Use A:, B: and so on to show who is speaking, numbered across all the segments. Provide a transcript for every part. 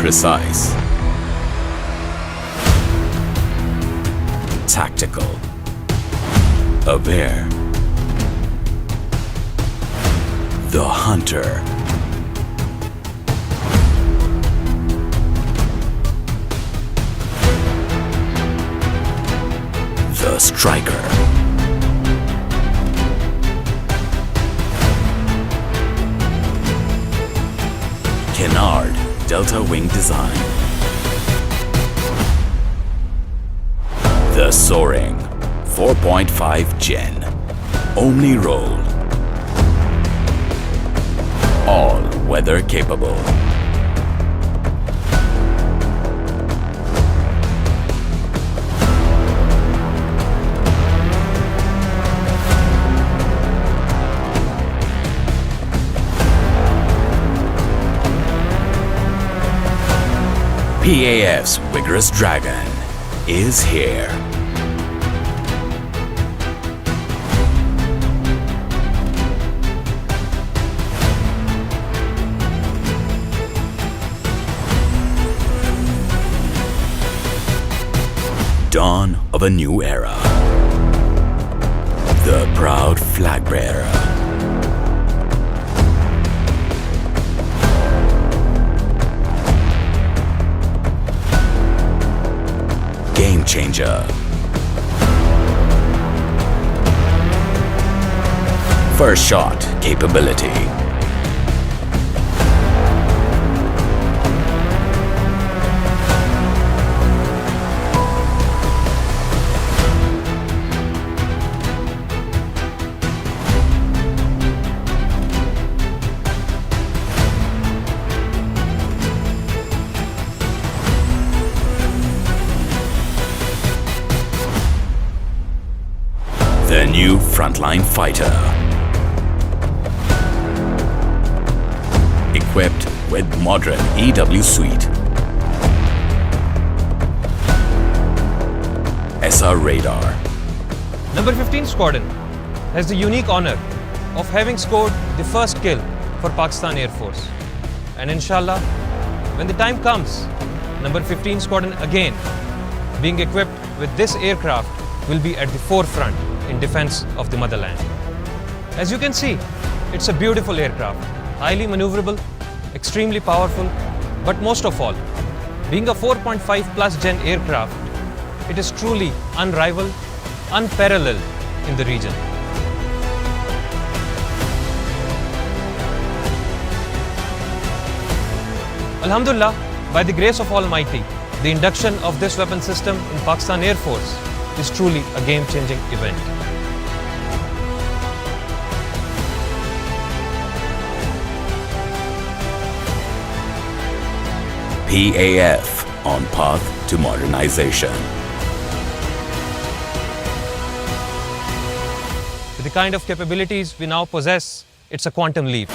A: precise, tactical, aware, the hunter, the striker, Canard Delta Wing Design, the Soaring 4.5 Gen, Omni Roll, all weather capable. PAF's vigorous dragon is here. Dawn of a new era. The proud flag bearer. Game changer. First shot capability. The new frontline fighter. Equipped with modern EW suite, SR radar.
B: Number 15 Squadron has the unique honor of having scored the first kill for Pakistan Air Force. And inshallah, when the time comes, Number 15 Squadron again, being equipped with this aircraft, will be at the forefront in defense of the motherland. As you can see, it's a beautiful aircraft, highly maneuverable, extremely powerful, but most of all, being a 4.5 plus gen aircraft, it is truly unrivaled, unparalleled in the region. Alhamdulillah, by the grace of Almighty, the induction of this weapon system in Pakistan Air Force is truly a game-changing event.
A: PAF on path to modernization.
B: With the kind of capabilities we now possess, it's a quantum leap.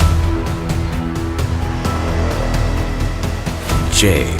A: J